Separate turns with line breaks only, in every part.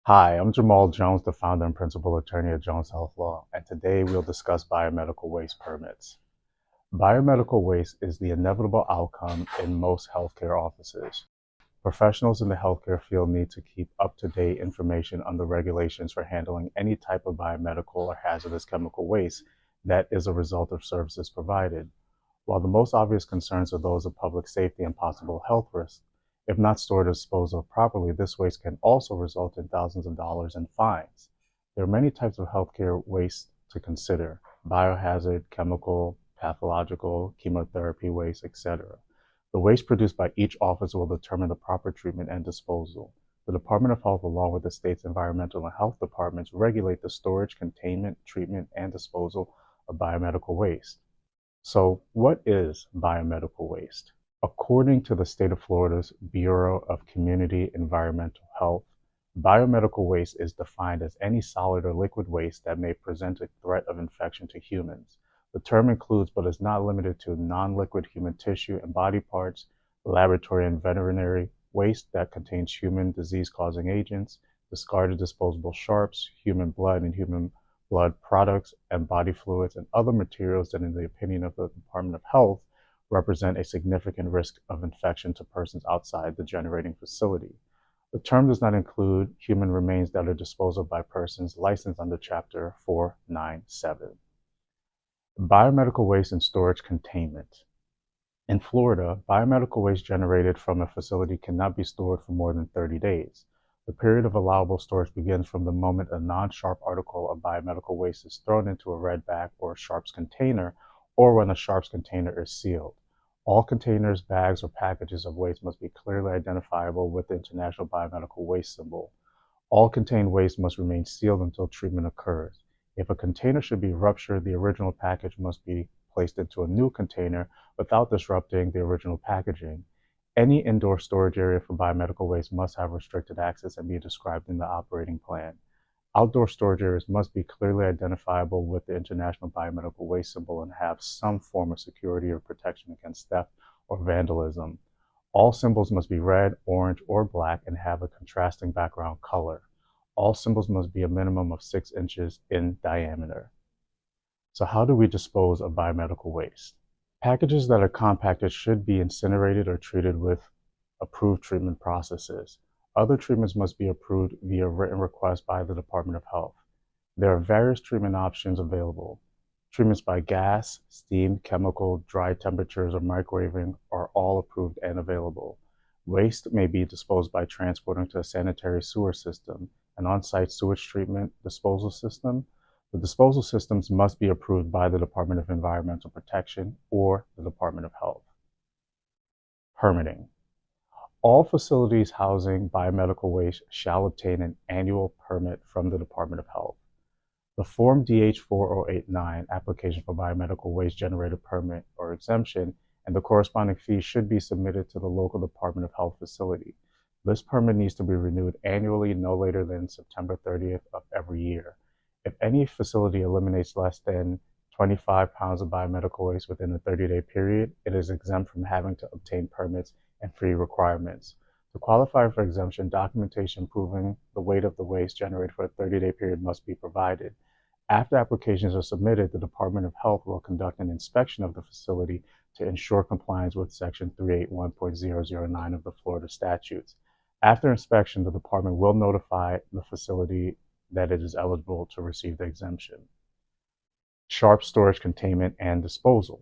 Hi, I'm Jamal Jones, the founder and principal attorney at Jones Health Law, and today we'll discuss biomedical waste permits. Biomedical waste is the inevitable outcome in most healthcare offices. Professionals in the healthcare field need to keep up-to-date information on the regulations for handling any type of biomedical or hazardous chemical waste that is a result of services provided. While the most obvious concerns are those of public safety and possible health risks, if not stored or disposed of properly, this waste can also result in thousands of dollars in fines. There are many types of healthcare waste to consider: biohazard, chemical, pathological, chemotherapy waste, etc. The waste produced by each office will determine the proper treatment and disposal. The Department of Health, along with the state's environmental and health departments, regulate the storage, containment, treatment, and disposal of biomedical waste. So, what is biomedical waste? According to the state of Florida's Bureau of Community Environmental Health, biomedical waste is defined as any solid or liquid waste that may present a threat of infection to humans. The term includes, but is not limited to, non-liquid human tissue and body parts, laboratory and veterinary waste that contains human disease-causing agents, discarded disposable sharps, human blood and human blood products, and body fluids, and other materials that, in the opinion of the Department of Health, represent a significant risk of infection to persons outside the generating facility. The term does not include human remains that are disposed of by persons licensed under Chapter 497. Biomedical waste and storage containment. In Florida, biomedical waste generated from a facility cannot be stored for more than 30 days. The period of allowable storage begins from the moment a non-sharp article of biomedical waste is thrown into a red bag or a sharps container, or when a sharps container is sealed. All containers, bags, or packages of waste must be clearly identifiable with the International Biomedical Waste symbol. All contained waste must remain sealed until treatment occurs. If a container should be ruptured, the original package must be placed into a new container without disrupting the original packaging. Any indoor storage area for biomedical waste must have restricted access and be described in the operating plan. Outdoor storage areas must be clearly identifiable with the International Biomedical Waste symbol and have some form of security or protection against theft or vandalism. All symbols must be red, orange, or black and have a contrasting background color. All symbols must be a minimum of 6 inches in diameter. So how do we dispose of biomedical waste? Packages that are compacted should be incinerated or treated with approved treatment processes. Other treatments must be approved via written request by the Department of Health. There are various treatment options available. Treatments by gas, steam, chemical, dry temperatures, or microwaving are all approved and available. Waste may be disposed by transporting to a sanitary sewer system, an on-site sewage treatment disposal system. The disposal systems must be approved by the Department of Environmental Protection or the Department of Health. Permitting. All facilities housing biomedical waste shall obtain an annual permit from the Department of Health. The Form DH-4089 application for biomedical waste generator permit or exemption and the corresponding fee should be submitted to the local Department of Health facility. This permit needs to be renewed annually, no later than September 30th of every year. If any facility eliminates less than 25 pounds of biomedical waste within a 30-day period, it is exempt from having to obtain permits and fee requirements. To qualify for exemption, documentation proving the weight of the waste generated for a 30-day period must be provided. After applications are submitted, the Department of Health will conduct an inspection of the facility to ensure compliance with Section 381.009 of the Florida statutes. After inspection, the department will notify the facility that it is eligible to receive the exemption. Sharp storage containment and disposal.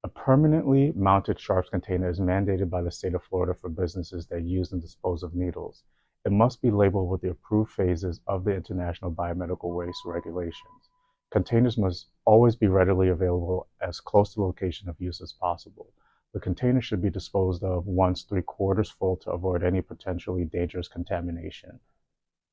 A permanently mounted sharps container is mandated by the state of Florida for businesses that use and dispose of needles. It must be labeled with the approved phases of the International Biomedical Waste regulations. Containers must always be readily available as close to the location of use as possible. The container should be disposed of once 3/4 full to avoid any potentially dangerous contamination.